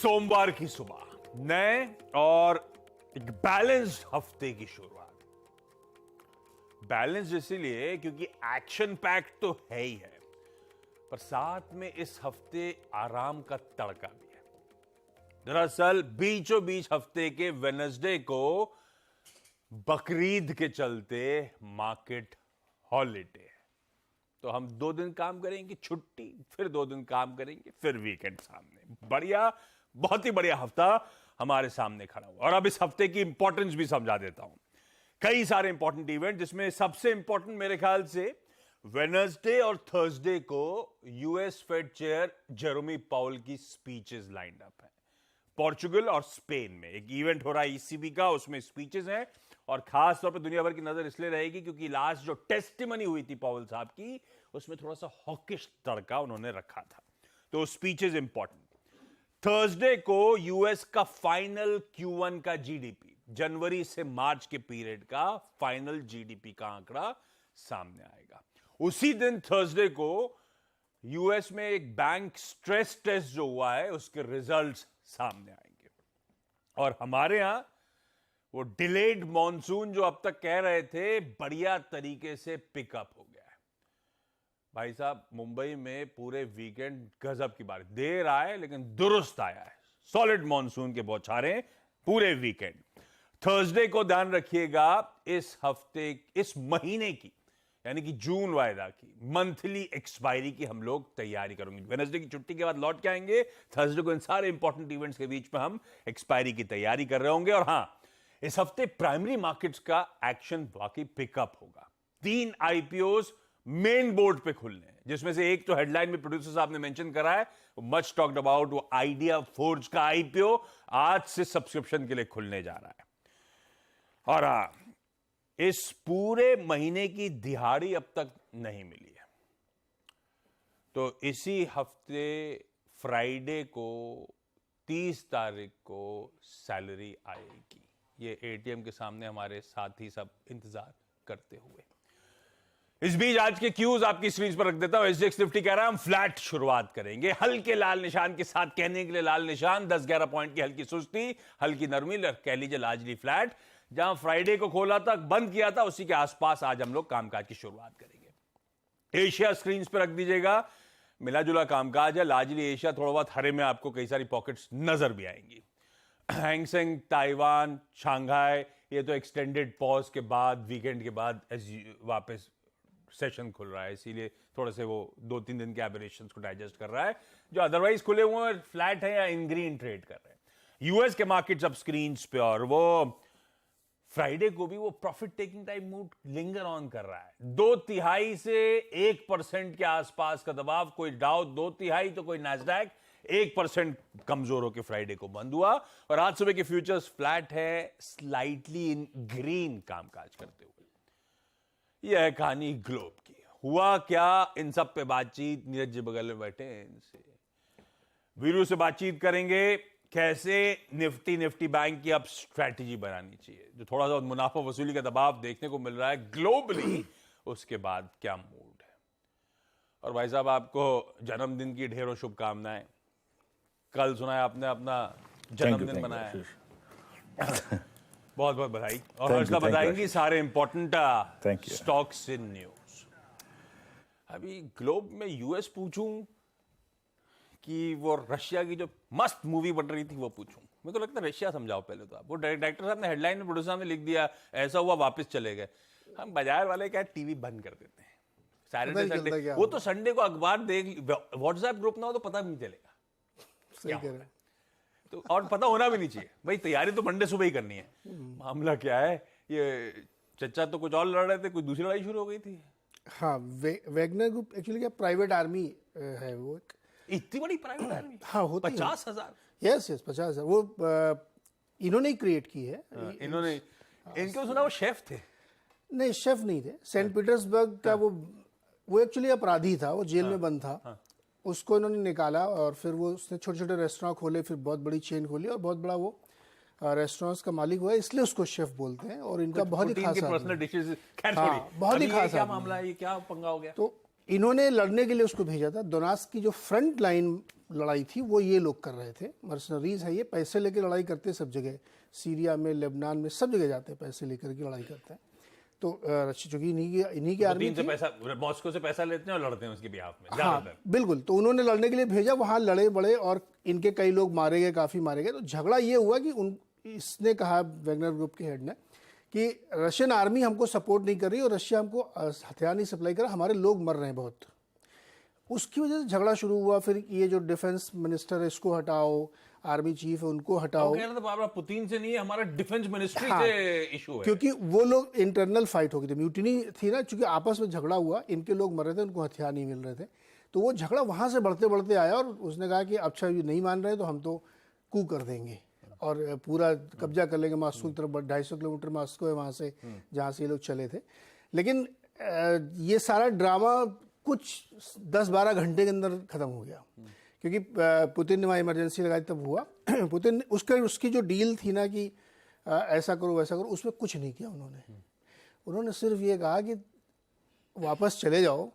सोमवार की सुबह नए और एक बैलेंस्ड हफ्ते की शुरुआत। बैलेंस्ड इसीलिए क्योंकि एक्शन पैक्ड तो है ही है, पर साथ में इस हफ्ते आराम का तड़का भी है। दरअसल बीचों बीच हफ्ते के वेडनेसडे को बकरीद के चलते मार्केट हॉलिडे है, तो हम 2 दिन काम करेंगे छुट्टी, फिर 2 दिन काम करेंगे, फिर वीकेंड सामने। बढ़िया, बहुत ही बढ़िया हफ्ता हमारे सामने खड़ा हुआ। और अब इस हफ्ते की इंपॉर्टेंस भी समझा देता हूं। कई सारे इंपॉर्टेंट इवेंट, जिसमें सबसे इंपॉर्टेंट मेरे ख्याल से वेडनेसडे और थर्सडे को यूएस फेड चेयर जेरोमी पाउल की स्पीचेस लाइंड अप है। पोर्चुगल और स्पेन में एक इवेंट हो रहा है ईसीबी का, उसमें स्पीचेस हैं और खास तौर पर दुनिया भर की नजर इसलिए रहेगी क्योंकि लास्ट जो टेस्टिमनी हुई थी पाउल साहब की, उसमें थोड़ा सा हॉकिश तड़का उन्होंने रखा था, तो स्पीचेस इंपॉर्टेंट। थर्सडे को यूएस का फाइनल Q1 का जीडीपी, जनवरी से मार्च के पीरियड का फाइनल जीडीपी का आंकड़ा सामने आएगा। उसी दिन थर्सडे को यूएस में एक बैंक स्ट्रेस टेस्ट जो हुआ है उसके रिजल्ट्स सामने आएंगे। और हमारे यहां वो डिलेड मॉनसून जो अब तक कह रहे थे, बढ़िया तरीके से पिकअप हो गया है। भाई साहब, मुंबई में पूरे वीकेंड गजब की बारिश, देर आए लेकिन दुरुस्त आया है। सॉलिड मॉनसून के बौछारें पूरे वीकेंड। थर्सडे को ध्यान रखिएगा, इस हफ्ते, इस महीने की, यानी कि जून वायदा की मंथली एक्सपायरी की हम लोग तैयारी करेंगे। वेडनेसडे की छुट्टी के बाद लौट के आएंगे, थर्सडे को इन सारे इंपॉर्टेंट इवेंट्स के बीच में हम एक्सपायरी की तैयारी कर रहे होंगे। और हां, इस हफ्ते प्राइमरी मार्केट्स का एक्शन वाकई पिकअप होगा। 3 आईपीओस मेन बोर्ड पे खुलने हैं, जिसमें से एक तो हेडलाइन में प्रोड्यूसर साहब ने मेंशन करा है, मच टॉक्ड अबाउट, वो आइडिया फोर्ज का आईपीओ आज से सब्सक्रिप्शन के लिए खुलने जा रहा है। और इस पूरे महीने की दिहाड़ी अब तक नहीं मिली है, तो इसी हफ्ते फ्राइडे को 30 तारीख को सैलरी आएगी। ये एटीएम के सामने हमारे साथी सब इंतजार करते हुए। इस बीच आज के क्यूज आपकी स्क्रीन पर रख देता हूं। एसजीएक्स निफ्टी कह रहा है हम फ्लैट शुरुआत करेंगे, हल्के लाल निशान के साथ। कहने के लिए लाल निशान, 10-11 पॉइंट की हल्की सुस्ती, हल्की नरमी, कह लीजिए लार्जली फ्लैट। जहां फ्राइडे को खोला था, बंद किया था, उसी के आसपास आज हम लोग कामकाज की शुरुआत करेंगे। एशिया स्क्रीन पर रख दीजिएगा, मिला जुला कामकाज है, लार्जली एशिया। थोड़ा बहुत हरे में आपको कई सारी पॉकेट्स नजर भी आएंगी। हैंगसेंग, ताइवान, शंघाई, ये तो एक्सटेंडेड पॉज के बाद, वीकेंड के बाद वापस सेशन खुल रहा है, इसीलिए थोड़े से वो 2-3 दिन के एबरेशंस को डाइजेस्ट कर रहा है। जो अदरवाइज खुले हुए हैं, फ्लैट है या इन ग्रीन ट्रेड कर रहे हैं। यूएस के मार्केट्स अब स्क्रीन पे, और वो फ्राइडे को भी वो profit taking type mood linger on कर रहा है। 2/3 से 1% के आसपास का दबाव, कोई डाउ 2/3 तो कोई नैस्डैक 1% कमजोर होकर फ्राइडे को बंद हुआ। और आज सुबह के फ्यूचर्स फ्लैट है, स्लाइटली इन ग्रीन कामकाज करते हुए। यह है कहानी ग्लोब की। हुआ क्या, इन सब पे बातचीत नीरज जी बगल में बैठे हैं, इनसे वीरू से बातचीत करेंगे। कैसे निफ्टी बैंक की अब स्ट्रैटेजी बनानी चाहिए, जो थोड़ा सा मुनाफा वसूली का दबाव देखने को मिल रहा है ग्लोबली, उसके बाद क्या मूड है। और भाई साहब, आपको जन्मदिन की ढेरों शुभकामनाएं। कल सुना है आपने अपना जन्मदिन मनाया है, बहुत बहुत बधाई। और हर्ष का बताएंगे सारे इंपॉर्टेंट स्टॉक्स इन न्यूज। अभी ग्लोब में यूएस पूछूं कि वो रशिया की जो मस्त मूवी बन रही थी वो पूछूं? मेरे को लगता है रशिया समझाओ पहले तो आप। वो डायरेक्टर साहब ने हेडलाइन में, प्रोड्यूसर साहब ने लिख दिया ऐसा हुआ, वापस चले गए। हम बाजार वाले क्या टीवी बंद कर देते हैं सैटरडे संडे। वो तो संडे को अखबार देख, व्हाट्सएप ग्रुप ना हो तो पता भी नहीं चलेगा क्या हो रहा है। तो और पता होना भी नहीं चाहिए भाई, तैयारी तो मंडे सुबह ही करनी है। मामला क्या है, ये चचा तो कुछ और लड़ रहे थे, कोई दूसरी लड़ाई शुरू हो गई थी। हाँ, वेगनर ग्रुप एक्चुअली क्या प्राइवेट आर्मी है वो एक। इतनी बड़ी प्राइवेट आर्मी? हाँ, होती है। 50,000? यस 50,000। वो इन्होंने ही क्रिएट की है। इन्होंने, इनके सुना वो शेफ थे? नहीं, शेफ नहीं थे। सेंट पीटर्सबर्ग का वो एक्चुअली अपराधी था, वो जेल में बंद था। उसको इन्होंने निकाला और फिर वो उसने छोटे छोटे रेस्टोरेंट खोले, फिर बहुत बड़ी चेन खोली और बहुत बड़ा वो रेस्टोरेंट्स का मालिक हुआ, इसलिए उसको शेफ बोलते हैं। और इनका बहुत ही खास पर्सनल डिशेस, बहुत ही खास। क्या मामला है, ये क्या पंगा हो गया? तो इन्होंने लड़ने के लिए उसको भेजा था। दोनास्क की जो फ्रंट लाइन लड़ाई थी वो ये लोग कर रहे थे, मर्सनरीज है ये, पैसे लेके लड़ाई करते हैं सब जगह, सीरिया में, लेबनान में, सब जगह जाते हैं, पैसे लेकर के लड़ाई करते हैं। तो चूंकि इन्हीं की आर्मी से पैसा, मॉस्को से पैसा लेते हैं और लड़ते हैं उसके बिहाफ में हाँ ज्यादातर। बिल्कुल, तो उन्होंने लड़ने के लिए भेजा, वहां लड़े बड़े और इनके कई लोग मारे गए, काफी मारे गए। तो झगड़ा ये हुआ कि इसने कहा, वैगनर ग्रुप के हेड ने, कि रशियन आर्मी हमको सपोर्ट नहीं कर रही और रशिया हमको हथियार नहीं सप्लाई कर रहा, हमारे लोग मर रहे हैं बहुत। उसकी वजह से झगड़ा शुरू हुआ। फिर ये जो डिफेंस मिनिस्टर है इसको हटाओ, आर्मी चीफ है उनको हटाओ। तो बाबा पुतिन से नहीं है, हमारा डिफेंस मिनिस्ट्री से इशू है, क्योंकि वो लोग इंटरनल फाइट हो गई थी, म्यूटिनी थी ना, क्योंकि आपस में झगड़ा हुआ, इनके लोग मर रहे थे, उनको हथियार नहीं मिल रहे थे। तो वो झगड़ा वहां से बढ़ते बढ़ते आया और उसने कहा कि अच्छा ये नहीं मान रहे तो हम तो कू कर देंगे और पूरा कब्जा कर लेंगे मॉस्को की तरफ। 250 किलोमीटर मॉस्को है वहां से जहाँ से ये लोग चले थे। लेकिन ये सारा ड्रामा कुछ 10-12 घंटे के अंदर खत्म हो गया, क्योंकि पुतिन ने वहाँ इमरजेंसी लगाई तब हुआ। पुतिन ने उसकी जो डील थी ना कि ऐसा करो वैसा करो, उसमें कुछ नहीं किया उन्होंने सिर्फ ये कहा कि वापस चले जाओ,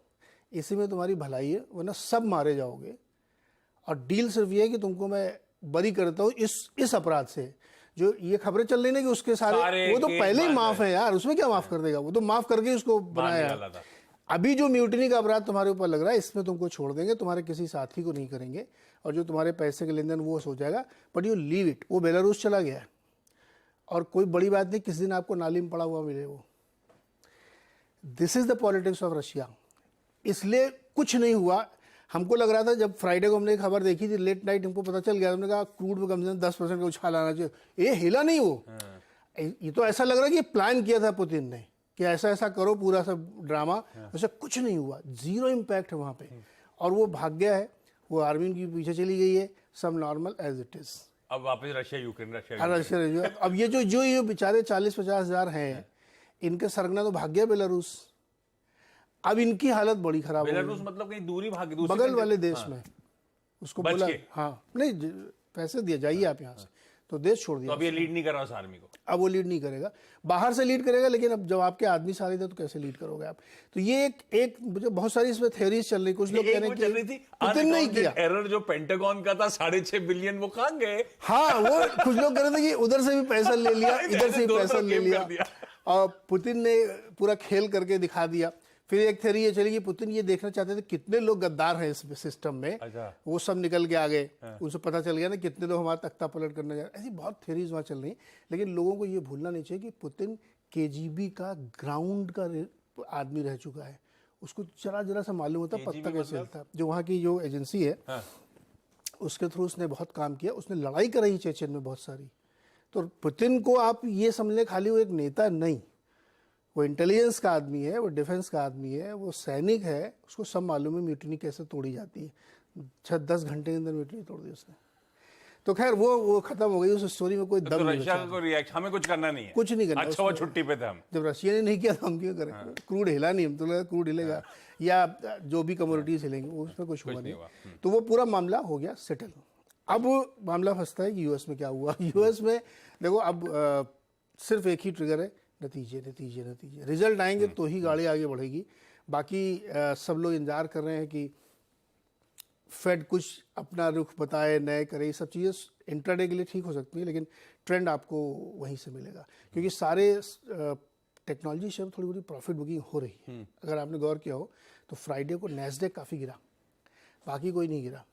इसी में तुम्हारी भलाई है, वरना सब मारे जाओगे। और डील सिर्फ ये है कि तुमको मैं बरी करता हूँ इस अपराध से। जो ये खबरें चल रही ना कि उसके सारे वो तो पहले ही माफ है यार, उसमें क्या माफ कर देगा, वो तो माफ करके उसको बनाया। अभी जो म्यूटिनी का अपराध तुम्हारे ऊपर लग रहा है, इसमें तुमको छोड़ देंगे, तुम्हारे किसी साथी को नहीं करेंगे, और जो तुम्हारे पैसे के लेन देन वो हो जाएगा, बट यू लीव इट। वो बेलारूस चला गया और कोई बड़ी बात नहीं, किसी दिन आपको नाली में पड़ा हुआ मिले वो। This is the politics of Russia. इसलिए कुछ नहीं हुआ। हमको लग रहा था जब फ्राइडे को हमने खबर देखी थी लेट नाइट, हमको पता चल गया, हमने कहा क्रूड में कम से कम 10% का उछाल आना चाहिए, ये हिला नहीं वो। ये तो ऐसा लग रहा है कि प्लान किया था पुतिन ने कि ऐसा ऐसा करो, पूरा सब ड्रामा। ऐसा कुछ नहीं हुआ, जीरो इम्पैक्ट है वहाँ पे, और वो भाग गया है, वो आर्मी उनकी पीछे चली गई है, सब नॉर्मल एज इट इज। अब वापस रशिया यूक्रेन। अब ये जो बेचारे 40-50 हजार हैं, इनके सरगना तो भाग गया बेलारूस। अब इनकी हालत बड़ी खराब है। बेलारूस मतलब कहीं दूरी भाग गई, बगल वाले देश में उसको बोला, हाँ नहीं पैसे दिया, जाइए आप यहाँ से, तो देश छोड़ दिया। तो अब ये लीड नहीं कर रहा उस आर्मी को, अब वो लीड नहीं करेगा, बाहर से लीड करेगा, लेकिन अब जब आपके आदमी सारे थे तो कैसे लीड करोगे आप। तो ये एक बहुत सारी इसमें थ्योरीज चल रही, कुछ लोग कह रहे हैं कि पुतिन नहीं किया। एरर जो पेंटागन का था 6.5 बिलियन, वो कहाँ गए? हाँ, वो कुछ लोग कह रहे थे कि उधर से भी पैसा ले लिया, इधर से भी पैसा ले लिया, और पुतिन ने पूरा खेल करके दिखा दिया। फिर एक थ्योरी ये चली कि पुतिन ये देखना चाहते थे कितने लोग गद्दार हैं इस सिस्टम में। वो सब निकल के आ गए, उनसे पता चल गया ना कितने लोग हमारा तख्ता पलट करने जा रहे हैं। ऐसी बहुत थ्योरीज वहाँ चल रही हैं। लेकिन लोगों को ये भूलना नहीं चाहिए कि पुतिन KGB का ग्राउंड का आदमी रह चुका है। उसको जरा सा मालूम होता पत्ता कैसे हिलता। जो वहाँ की जो एजेंसी है उसके थ्रू उसने बहुत काम किया, उसने लड़ाई कराई चेचन में बहुत सारी। तो पुतिन को आप ये समझ लें खाली वो एक नेता नहीं, वो इंटेलिजेंस का आदमी है, वो डिफेंस का आदमी है, वो सैनिक है, उसको सब मालूम है म्यूटिनी कैसे तोड़ी जाती है। 6-10 घंटे के अंदर म्यूटिनी तोड़ दी उसने। तो खैर वो खत्म हो गई, उस स्टोरी में कोई दम नहीं रशिया को रिएक्ट, हमें कुछ करना नहीं है, कुछ नहीं करना। अच्छा वो छुट्टी पे थे हम, जब रशिया ने नहीं किया तो हम क्यों करें। क्रूड हिला नहीं, हम तो लगा क्रूड हिलेगा या जो भी कमोडिटीज हिलेंगे, उसमें कुछ हुआ नहीं। तो वो पूरा मामला हो गया सेटल। अब मामला फंसता है कि यूएस में क्या हुआ। यूएस में देखो अब सिर्फ एक ही ट्रिगर है, नतीजे नतीजे नतीजे। रिजल्ट आएंगे तो ही गाड़ी आगे बढ़ेगी। बाकी सब लोग इंतजार कर रहे हैं कि फेड कुछ अपना रुख बताए, नए करे। ये सब चीज़ें इंट्राडे के लिए ठीक हो सकती है, लेकिन ट्रेंड आपको वहीं से मिलेगा, क्योंकि सारे टेक्नोलॉजी शेयर थोड़ी बड़ी प्रॉफिट बुकिंग हो रही है। अगर आपने गौर किया हो तो फ्राइडे को नैस्डैक काफ़ी गिरा, बाकी कोई नहीं गिरा।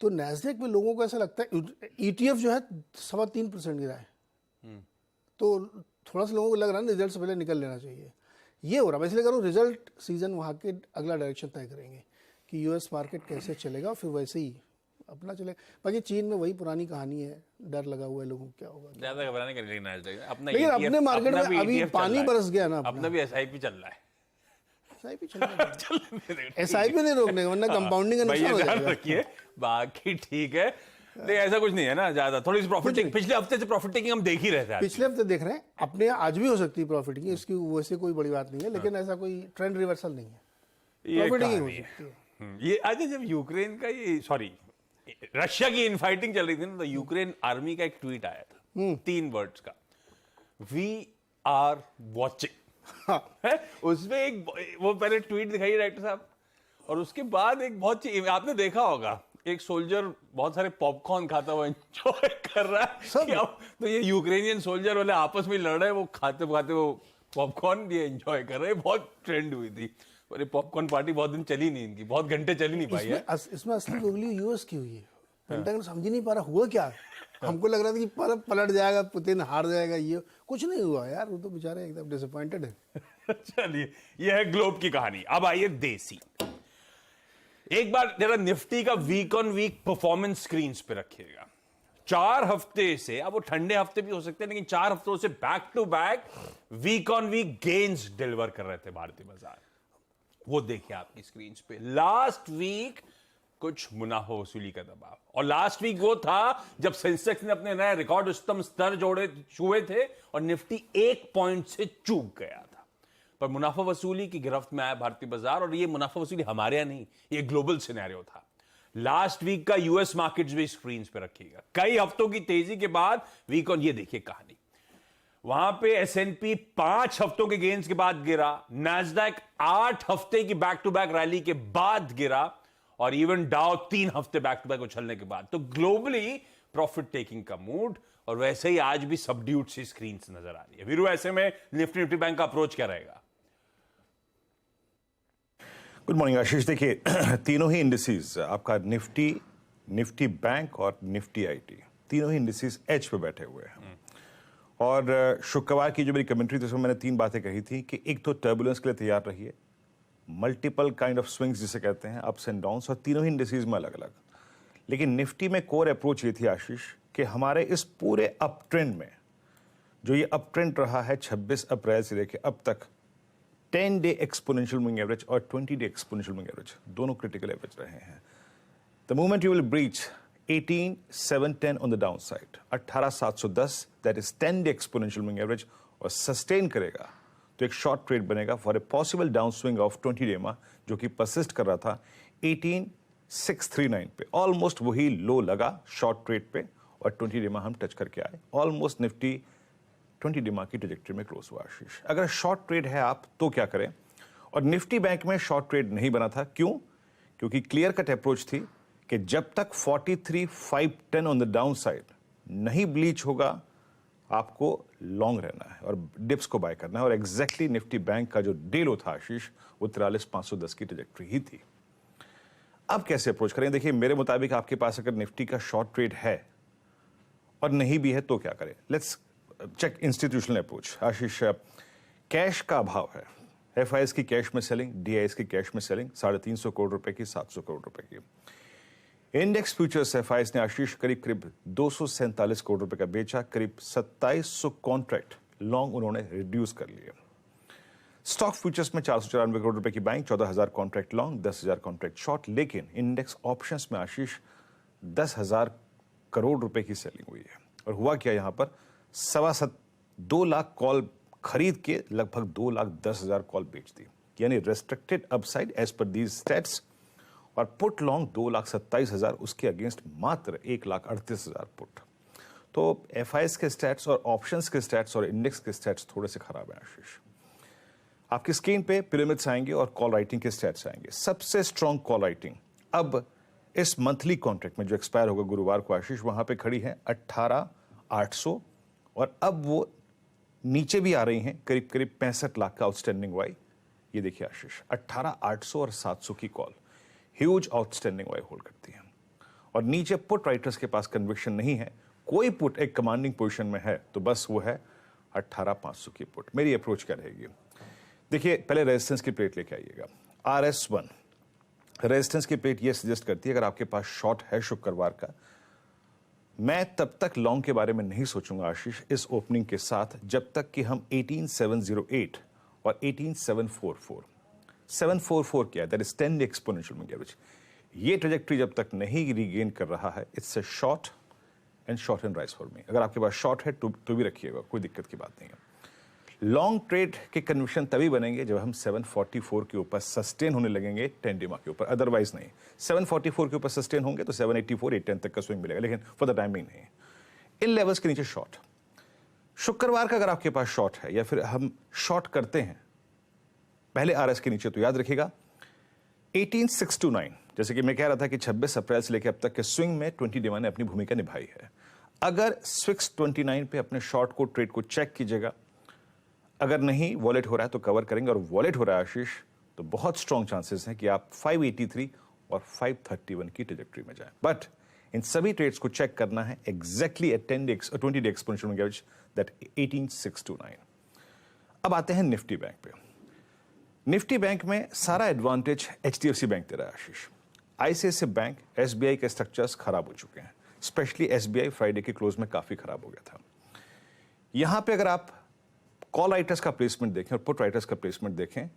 तो नैस्डैक में लोगों को ऐसा लगता है, ETF जो है 3.25% गिरा है, तो थोड़ा सा लोगों को लग रहा है ना रिजल्ट से पहले निकल लेना चाहिए। ये हो रहा है। मैं इसलिए करूँ, रिजल्ट सीजन वहाँ के अगला डायरेक्शन तय करेंगे कि यूएस मार्केट कैसे चलेगा, फिर वैसे ही अपना चलेगा। बाकी चीन में वही पुरानी कहानी है, डर लगा हुआ है लोगों को क्या होगा। ज्यादा घबराने का नहीं, लेकिन अपने मार्केट में अभी पानी बरस गया ना, अपना भी SIP चल रहा है। SIP नहीं रोकने का, वरना कंपाउंडिंग का नुकसान हो जाएगा। रखिए बाकी ठीक है, नहीं ऐसा कुछ नहीं है ना ज्यादा। थोड़ी सी प्रॉफिटिंग पिछले हफ्ते से प्रॉफिटिंग हम देख ही रहे थे, पिछले हफ्ते देख रहे हैं अपने, आज भी हो सकती है प्रॉफिटिंग, इसकी वैसे कोई बड़ी बात नहीं है, लेकिन ऐसा कोई ट्रेंड रिवर्सल नहीं है, प्रॉफिटिंग हो सकती है। ये आज जब यूक्रेन का रशिया की इनफाइटिंग चल रही थी ना, तो यूक्रेन आर्मी का एक ट्वीट आया था 3 वर्ड्स का, वी आर वॉचिंग। उसमें एक वो पहले ट्वीट दिखाई डायरेक्टर साहब, और उसके बाद एक बहुत आपने देखा होगा एक सोल्जर बहुत सारे पॉपकॉर्न खाता हुआ एंजॉय कर रहा है कि अब तो ये यूक्रेनियन सोल्जर वाले आपस में लड़ रहे हैं, वो खाते खाते वो पॉपकॉर्न ये एंजॉय कर रहे हैं। बहुत ट्रेंड हुई थी और ये पॉपकॉर्न पार्टी बहुत दिन चली नहीं, इनकी बहुत घंटे चली नहीं पाई है। इसमें असली गोगली यूएस की हुई है। पेंटागन समझ ही नहीं पा रहा हुआ क्या। हमको लग रहा था कि पलट जाएगा, पुतिन हार जाएगा, ये कुछ नहीं हुआ यार। वो तो बेचारे एकदम डिसअपॉइंटेड है। चलिए, ये है ग्लोब की कहानी। अब आइए देसी। एक बार जरा निफ्टी का week on week performance screen पे रखिएगा। 4 हफ्ते से, अब वो ठंडे हफ्ते भी हो सकते हैं, लेकिन 4 हफ्तों से back to back week on week gains deliver कर रहे थे भारतीय बाजार। वो देखिए आपकी स्क्रीन पे। लास्ट वीक कुछ मुनाफा वसूली का दबाव, और लास्ट वीक वो था जब सेंसेक्स ने अपने नए रिकॉर्ड उच्चतम स्तर छुए थे और निफ्टी 1 पॉइंट से चूक गया था। पर मुनाफा वसूली की गिरफ्त में आया भारतीय बाजार, और ये मुनाफा वसूली हमारे यहां नहीं, ये ग्लोबल सिनेरियो था। लास्ट वीक का यूएस मार्केट्स भी स्क्रीन पे रखिएगा। कई हफ्तों की तेजी के बाद वीक ऑन, ये देखिए कहानी। वहां पे एसएनपी 5 हफ्तों के गेन्स के बाद गिरा, नैस्डैक 8 हफ्ते की बैक टू बैक रैली के बाद गिरा, और इवन डाउ 3 हफ्ते बैक टू बैक उछलने के बाद। तो ग्लोबली प्रॉफिट टेकिंग का मूड, और वैसे ही आज भी सबड्यूड सी स्क्रीन से नजर आ रही है। वीरू, ऐसे में निफ्टी बैंक का अप्रोच क्या रहेगा? गुड मॉर्निंग आशीष। देखिए, तीनों ही इंडिसेस, आपका निफ्टी बैंक और निफ्टी आईटी, तीनों ही इंडिसेस एज पे बैठे हुए हैं। और शुक्रवार की जो मेरी कमेंट्री थी उसमें मैंने 3 बातें कही थी कि एक तो टर्बुलेंस के लिए तैयार रहिए, मल्टीपल काइंड ऑफ स्विंग्स जिसे कहते हैं, अप्स एंड डाउन्स, और तीनों ही इंडिसेस में अलग अलग। लेकिन निफ्टी में कोर अप्रोच ये थी आशीष कि हमारे इस पूरे अप ट्रेंड में, जो ये अप ट्रेंड रहा है 26 अप्रैल से लेकर अब तक, 10 डे एक्सपोनेंशियल मूविंग एवरेज और 20 डे एक्सपोनेंशियल मूविंग एवरेज दोनों क्रिटिकल एवरेज रहे हैं। The moment you will breach 18,710 on the down side, 18,710, that is 10 day exponential moving average, और सस्टेन करेगा तो एक शॉर्ट ट्रेड बनेगा for a possible down swing of 20 day में, जो कि परसिस्ट कर रहा था 18,639 पे। ऑलमोस्ट वही लो लगा शॉर्ट ट्रेड पे, और 20 डे में हम टच करके आए। ऑलमोस्ट निफ्टी 20 डे की ट्रैजेक्टरी में क्लोज हुआ आशीष। अगर शॉर्ट ट्रेड है आप तो क्या करें? और निफ्टी बैंक में शॉर्ट ट्रेड नहीं बना था। क्यों? क्योंकि क्लियर कट अप्रोच थी कि जब तक 43,510 ऑन द डाउन साइड नहीं ब्लीच होगा, आपको लॉन्ग रहना है और डिप्स को बाय करना है। और एग्जैक्टली निफ्टी बैंक का जो डे लो था आशीष, वो 43,510 की ट्रैजेक्टरी ही थी। अब कैसे अप्रोच करें? देखिए, मेरे मुताबिक आपके पास अगर निफ्टी का शॉर्ट ट्रेड है और नहीं भी है तो क्या करें? Let's check institutional approach Ashish. Cash का अभाव है, एफआईएस की कैश में सेलिंग, डीआईएस की कैश में सेलिंग, 350 करोड़ रुपए की, 700 करोड़ रुपए की। इंडेक्स फ्यूचर्स एफआईएस ने आशीष करीब 247 करोड़ रुपए का बेचा, करीब 2700 कॉन्ट्रैक्ट लॉन्ग उन्होंने रिड्यूस कर लिए। स्टॉक फ्यूचर्स में 494 करोड़ रुपए की buying, 14,000 contract long, 10,000 contract short. लेकिन इंडेक्स ऑप्शंस में आशीष 10,000 करोड़ रुपए की सेलिंग हुई है। और हुआ क्या, यहां पर 2 लाख कॉल खरीद के लगभग 2,10,000 कॉल बेच दी, यानी restricted upside as per these stats. और पुट लॉन्ग 2,27,000, उसके अगेंस्ट मात्र 1,38,000 पुट। तो एफआईएस के स्टैट्स और ऑप्शंस के स्टैट्स और इंडेक्स के स्टैट्स थोड़े से खराब है आशीष। आपकी स्क्रीन पे पिरामिड्स आएंगे और कॉल राइटिंग के स्टैट्स आएंगे। सबसे स्ट्रॉन्ग कॉल राइटिंग अब इस मंथली कॉन्ट्रैक्ट में जो एक्सपायर होगा गुरुवार को आशीष, वहां पे खड़ी है 18,800, और अब वो नीचे भी आ रही हैं, करीब करीब 65 लाख का आउटस्टैंडिंग वाई। ये देखिए आशीष, 18,800 और 700 की कॉल ह्यूज आउटस्टैंडिंग वाई होल्ड करती है। और नीचे पुट राइटर्स के पास कन्विक्शन नहीं है, कोई पुट एक कमांडिंग पोजीशन में है तो बस वो है 18,500 की पुट। मेरी अप्रोच क्या रहेगी? देखिए, पहले रेजिस्टेंस की प्लेट लेके आइएगा। RS1 रेजिस्टेंस की प्लेट ये सजेस्ट करती है अगर आपके पास शॉर्ट है शुक्रवार का, मैं तब तक लॉन्ग के बारे में नहीं सोचूंगा आशीष इस ओपनिंग के साथ, जब तक कि हम 18,708 और 18,744 744 क्या है, that is 10 exponential moving average, ये ट्रैजेक्टरी जब तक नहीं रीगेन कर रहा है, it's a short and rise for me. अगर आपके पास शॉर्ट है तो भी रखिएगा, कोई दिक्कत की बात नहीं है। लॉन्ग ट्रेड के कन्विक्शन तभी बनेंगे जब हम 744 के ऊपर सस्टेन होने लगेंगे 10 डे के ऊपर, अदरवाइज नहीं। 744 के ऊपर सस्टेन होंगे तो 784 810 तक का स्विंग मिलेगा, लेकिन फॉर द टाइमिंग नहीं। इन लेवल्स के नीचे शॉर्ट, शुक्रवार का अगर आपके पास शॉर्ट है या फिर हम शॉर्ट करते हैं पहले RS के नीचे, तो याद रखिएगा 18,629 जैसे कि मैं कह रहा था कि 26 अप्रैल से लेकर अब तक के स्विंग में 20 डिमा ने अपनी भूमिका निभाई है। अगर 629 पे अपने शॉर्ट को ट्रेड को चेक कीजिएगा, अगर नहीं वॉलेट हो रहा है तो कवर करेंगे, और वॉलेट हो रहा है आशीष तो बहुत स्ट्रॉन्ग चांसेस हैं कि आप 583 और 531 की ट्रेजेक्टरी में जाएं। बट इन सभी ट्रेड्स को चेक करना है exactly at 20 day exponential moving average that 18629। अब आते हैं निफ्टी बैंक पे। निफ्टी बैंक में सारा एडवांटेज एचडीएफसी बैंक दे रहा है आशीष। आईसीआईसीआई बैंक, एसबीआई के स्ट्रक्चर्स खराब हो चुके हैं, स्पेशली एसबीआई फ्राइडे के क्लोज में काफी खराब हो गया था। यहां पे अगर आप कॉल राइटर्स का प्लेसमेंट देखें और पुट राइटर्स का प्लेसमेंट देखें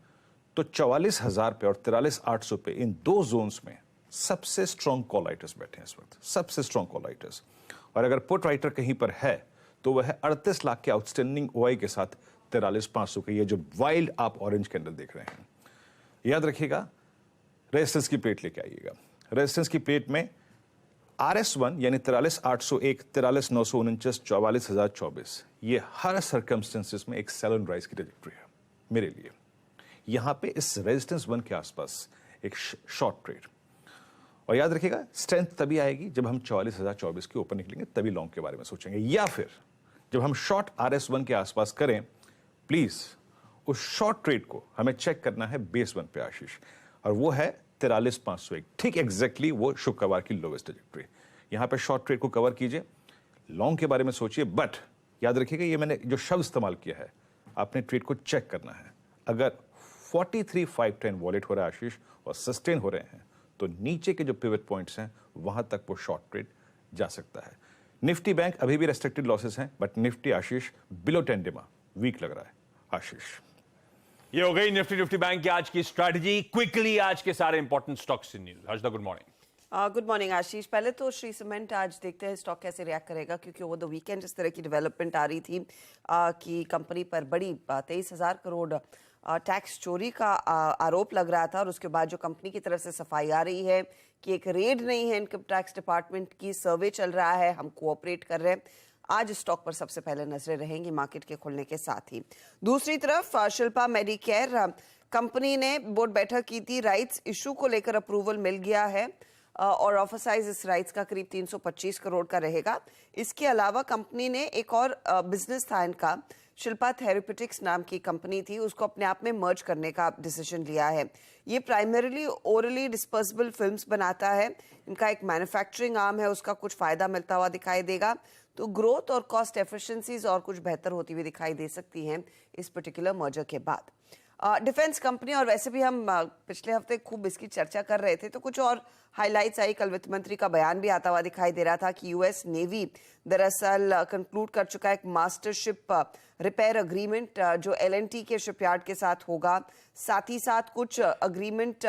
तो 44,000 पे और 43,800 पे इन दो जोन्स में सबसे स्ट्रॉन्ग कॉल राइटर्स बैठे हैं इस वक्त, सबसे स्ट्रॉन्ग कॉल राइटर्स। और अगर पुट राइटर कहीं पर है तो वह 38 लाख के आउटस्टैंडिंग ओआई के साथ 43,500 के, ये जो वाइल्ड आप ऑरेंज कैंडल देख रहे हैं। याद रखिएगा, रेजिस्टेंस की प्लेट लेके आइएगा। रेजिस्टेंस की प्लेट में RS1 यानी 43,801, 43,949, 44,024, ये हर सर्कमस्टेंसेस में एक सेल एंड राइज की ट्रेजेक्टरी है मेरे लिए। यहां पे इस रेजिस्टेंस 1 के आसपास एक शॉर्ट ट्रेड, और याद रखिएगा स्ट्रेंथ तभी आएगी जब हम 44,024 के ऊपर निकलेंगे, तभी लॉन्ग के बारे में सोचेंगे, या फिर जब हम शॉर्ट RS1 के आसपास करें। प्लीज उस शॉर्ट ट्रेड को हमें चेक करना है बेस 1 पे आशीष, और वो है 43,501, ठीक एग्जैक्टली वो शुक्रवार की लोवेस्ट ट्रेजेक्टरी। यहां पे शॉर्ट ट्रेड को कवर कीजिए, लॉन्ग के बारे में सोचिए, बट याद रखिएगा ये मैंने जो शब्द इस्तेमाल किया है, आपने ट्रेड को चेक करना है। अगर 43,510 वॉलेट हो रहा है आशीष और सस्टेन हो रहे हैं तो नीचे के जो पिवट पॉइंट्स हैं वहां तक वो शॉर्ट ट्रेड जा सकता है। निफ्टी बैंक अभी भी रेस्ट्रिक्टेड लॉसेस हैं, but Nifty Ashish below 10 DEMA weak लग रहा है आशीष। ये हो गई निफ्टी बैंक की आज की स्ट्रैटेजी। क्विकली आज के सारे important stocks news. Harshada, good morning. Good morning Ashish. पहले तो श्री सीमेंट, आज देखते हैं स्टॉक कैसे रिएक्ट करेगा, क्योंकि ओवर द वीकेंड इस तरह की डेवलपमेंट आ रही थी कि कंपनी पर बड़ी 23,000 करोड़ टैक्स चोरी का आरोप लग रहा था, और उसके बाद जो कंपनी की तरफ से सफाई आ रही है कि एक रेड नहीं है इनकम टैक्स डिपार्टमेंट की, सर्वे चल रहा है, हम कोऑपरेट कर रहे हैं। आज स्टॉक पर सबसे पहले नजरें रहेंगी मार्केट के खुलने के साथ ही। दूसरी तरफ शिल्पा मेडिकेयर कंपनी ने बोर्ड बैठक की थी, राइट्स इशू को लेकर अप्रूवल मिल गया है, और ऑफर साइज इस राइट्स का करीब 325 करोड़ का रहेगा। इसके अलावा कंपनी ने एक और बिजनेस था इनका, शिल्पा थेरेप्यूटिक्स नाम की कंपनी थी, उसको अपने आप में मर्ज करने का डिसीजन लिया है। ये प्राइमरीली ओरली डिस्पर्सिबल फिल्म्स बनाता है, इनका एक मैन्युफैक्चरिंग आर्म है, उसका कुछ फायदा मिलता हुआ दिखाई देगा। तो ग्रोथ और कॉस्ट एफिशिएंसीज और कुछ बेहतर होती हुई दिखाई दे सकती हैं इस पर्टिकुलर मर्जर के बाद। डिफेंस कंपनी, और वैसे भी हम पिछले हफ्ते खूब इसकी चर्चा कर रहे थे, तो कुछ और हाइलाइट्स आई। कल वित्त मंत्री का बयान भी आता हुआ दिखाई दे रहा था कि यूएस नेवी दरअसल कंक्लूड कर चुका है एक मास्टरशिप रिपेयर अग्रीमेंट जो एलएनटी के शिपयार्ड के साथ होगा। साथ ही साथ कुछ अग्रीमेंट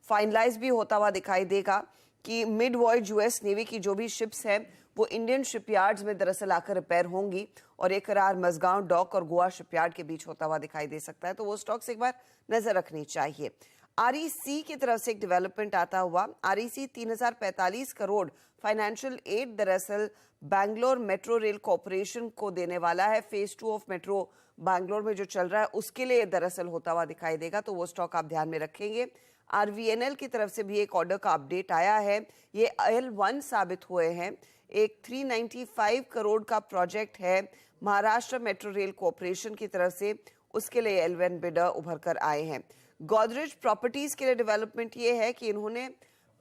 फाइनलाइज भी होता हुआ दिखाई देगा कि मिड वॉयज यूएस नेवी की जो भी शिप्स हैं वो इंडियन शिपयार्ड्स में दरअसल आकर रिपेयर होंगी, और एक करार मजगांव डॉक और गोवा शिपयार्ड के बीच होता हुआ दिखाई दे सकता है। तो वो स्टॉक्स एक बार नजर रखनी चाहिए। आरईसी की तरफ से एक डेवलपमेंट आता हुआ, आरईसी 3,045 करोड़ फाइनेंशियल एड दरअसल बैंगलोर मेट्रो रेल कॉर्पोरेशन को देने वाला है। फेज 2 ऑफ मेट्रो बैंगलोर में जो चल रहा है उसके लिए दरअसल होता हुआ दिखाई देगा, तो वो स्टॉक आप ध्यान में रखेंगे। आरवीएनएल की तरफ से भी एक ऑर्डर का अपडेट आया है, ये L1 साबित हुए हैं। एक 395 करोड़ का प्रोजेक्ट है महाराष्ट्र मेट्रो रेल कॉर्पोरेशन की तरफ से, उसके लिए L1 बिडर उभर कर आए हैं। गोदरेज प्रॉपर्टीज के लिए डेवलपमेंट ये है कि इन्होंने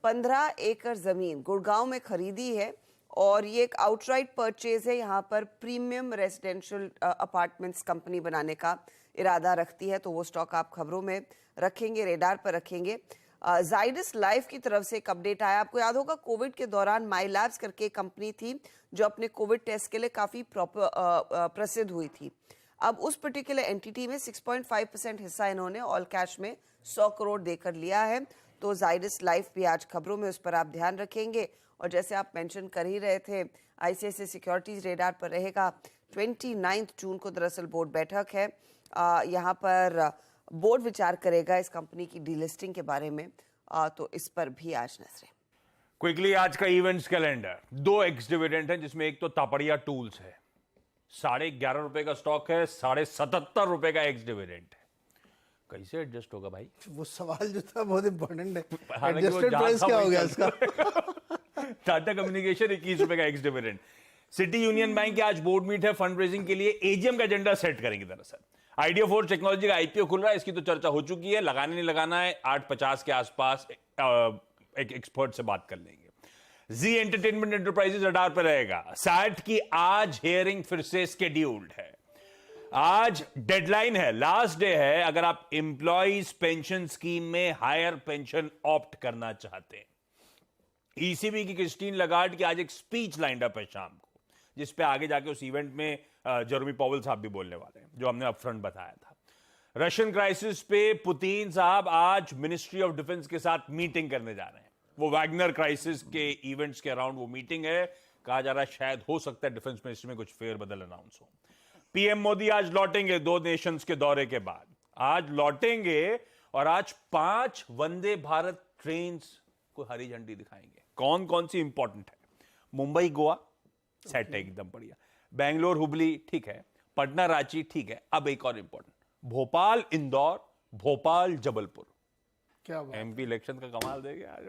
15 एकड़ जमीन गुड़गांव में खरीदी है, और ये एक आउटराइट परचेज है। यहाँ पर प्रीमियम रेजिडेंशियल अपार्टमेंट्स कंपनी बनाने का इरादा रखती है, तो वो स्टॉक आप खबरों में रखेंगे, रेडार पर रखेंगे। जाइडस लाइफ की तरफ से एक अपडेट आया, आपको याद होगा कोविड के दौरान माई लैब्स करके एक कंपनी थी जो अपने कोविड टेस्ट के लिए काफी प्रसिद्ध हुई थी। अब उस पर्टिकुलर एंटिटी में 6.5% हिस्सा इन्होंने ऑल कैश में 100 करोड़ देकर लिया है। तो जाइडस लाइफ भी आज खबरों में, उस पर आप ध्यान रखेंगे। और जैसे आप मेंशन कर ही रहे थे, आईसीआईसीआई सिक्योरिटीज रेडार पर रहेगा। 29 जून को दरअसल बोर्ड बैठक है, यहाँ पर बोर्ड विचार करेगा इस कंपनी की डीलिस्टिंग के बारे में, तो इस पर भी आज नजरें। क्विकली आज का इवेंट्स कैलेंडर, 2 एक्स डिविडेंड है, जिसमें एक तो तापड़िया टूल्स है, 11.5 रुपए का स्टॉक है, 77.5 रुपए का एक्स डिविडेंड है। कैसे एडजस्ट होगा भाई? वो सवाल जो था बहुत इंपॉर्टेंट है, हालांकि वो एडजस्टेड जहाँ प्राइस था क्या हो वहीं गया चल इसका? टाटा कम्युनिकेशन 21 रुपए का x dividend. City union bank के आज बोर्ड मीट है, फंड रेजिंग के लिए एजीएम का एजेंडा सेट करेंगे। दरअसल आइडिया फोर्स टेक्नोलॉजी का आईपीओ खुल रहा है, इसकी तो चर्चा हो चुकी है, लगाना नहीं लगाना है 8:50 के आसपास एक एक्सपर्ट से बात कर लेंगे। जी एंटरटेनमेंट एंटरप्राइजेज रडार पर रहेगा। सैट की आज हियरिंग फिर से शेड्यूल्ड है, आज डेडलाइन है, लास्ट डे है अगर आप एम्प्लॉइज पेंशन स्कीम में हायर पेंशन ऑप्ट करना चाहते हैं। ईसीबी की क्रिस्टीन लगार्ड की आज एक स्पीच लाइंड अप है शाम को, जिस पे आगे जाके उस इवेंट में जेरेमी पॉवेल साहब भी बोलने वाले हैं, जो हमने अपफ्रंट बताया था। रशियन क्राइसिस पे पुतिन साहब आज मिनिस्ट्री ऑफ डिफेंस के साथ मीटिंग करने जा रहे हैं। वो वैगनर क्राइसिस के इवेंट्स के अराउंड वो मीटिंग है, कहा जा रहा है शायद हो सकता है डिफेंस मिनिस्ट्री में कुछ फेरबदल अनाउंस हो। पीएम मोदी आज लौटेंगे 2 नेशंस के दौरे के बाद, आज लौटेंगे और आज 5 वंदे भारत ट्रेन को हरी झंडी दिखाएंगे। कौन कौन सी इंपॉर्टेंट है? मुंबई गोवा सेट है एकदम बढ़िया, बेंगलोर हुबली ठीक है, पटना रांची ठीक है, अब एक और इंपॉर्टेंट भोपाल इंदौर, भोपाल जबलपुर। क्या बात? एमपी इलेक्शन का कमाल देंगे आज।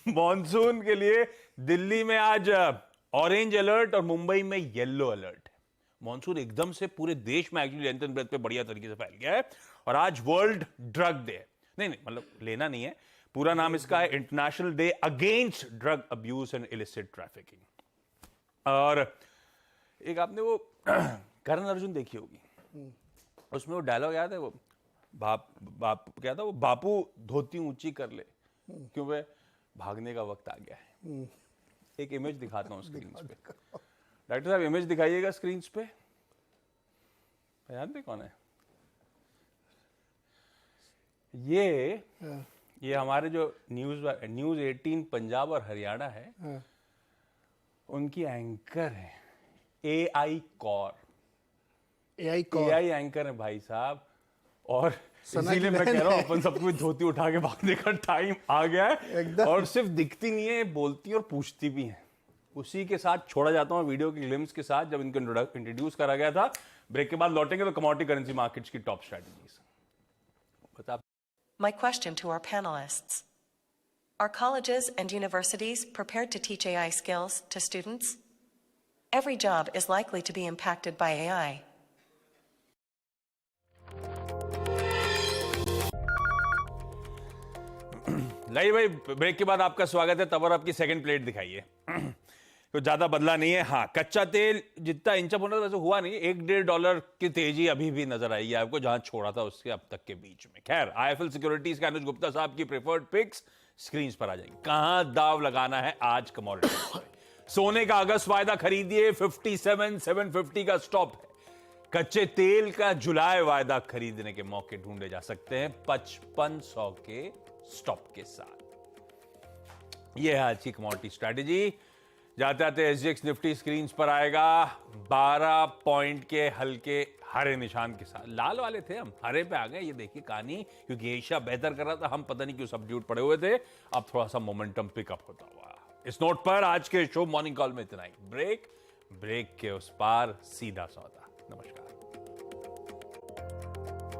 मॉनसून के लिए दिल्ली में आज ऑरेंज अलर्ट और मुंबई में येलो अलर्ट है। मॉनसून एकदम से पूरे देश में एक्चुअली लेंथ एंड ब्रेथ पे बढ़िया तरीके से फैल गया है। और आज वर्ल्ड ड्रग डे है, नहीं मतलब लेना नहीं है, पूरा नाम इसका है international day against drug abuse and illicit trafficking. और एक आपने वो करण अर्जुन देखी होगी, उसमें वो डायलॉग याद है, वो बाप क्या था वो, बापू धोती ऊंची कर ले क्यों वे भागने का वक्त आ गया है। एक इमेज दिखाता हूं स्क्रीन पे, डॉक्टर साहब इमेज दिखाइएगा स्क्रीन पे, जानते कौन है ये हमारे जो न्यूज 18 पंजाब और हरियाणा है, उनकी एंकर है एआई कौर। एआई एंकर है भाई साहब, और इसीलिए मैं कह रहा हूं अपन सबको धोती उठा के भागने का टाइम आ गया है। और सिर्फ दिखती नहीं है, बोलती और पूछती भी है। उसी के साथ छोड़ा जाता हूं वीडियो के ग्लिम्स के साथ, जब इनको इंट्रोड्यूस करा गया था। ब्रेक के बाद लौटेंगे तो कमोडिटी करेंसी मार्केट्स की टॉप स्ट्रेटजीज बता। My question to our panelists. Are colleges and universities prepared to teach AI skills to students? Every job is likely to be impacted by AI. Live भाई break के बाद आपका स्वागत है। तब और आपकी सेकंड प्लेट दिखाइए। तो ज्यादा बदला नहीं है। हाँ, कच्चा तेल जितना इंचअप होना था वैसे हुआ नहीं। $1-1.5 की तेजी अभी भी नजर आई है आपको, जहां छोड़ा था उसके अब तक के बीच में। खैर, आईएफएल सिक्योरिटीज के अनुज गुप्ता साहब की प्रेफर्ड पिक्स स्क्रीन पर आ जाएंगी। कहां दाव लगाना है आज कमोडिटी? सोने का अगस्त वायदा खरीदिए, 57,750 का स्टॉप है। कच्चे तेल का जुलाई वायदा खरीदने के मौके ढूंढे जा सकते हैं 5500 के स्टॉप के साथ। यह है आज की कमोडिटी स्ट्रैटेजी। जाते आते एसजीएक्स निफ्टी स्क्रीन पर आएगा 12 पॉइंट के हल्के हरे निशान के साथ। लाल वाले थे, हम हरे पे आ गए। ये देखिए कहानी, क्योंकि एशिया बेहतर कर रहा था, हम पता नहीं क्यों सबड्यूट पड़े हुए थे। अब थोड़ा सा मोमेंटम पिकअप होता हुआ। इस नोट पर आज के शो मॉर्निंग कॉल में इतना ही। ब्रेक के उस पार सीधा सौदा। नमस्कार।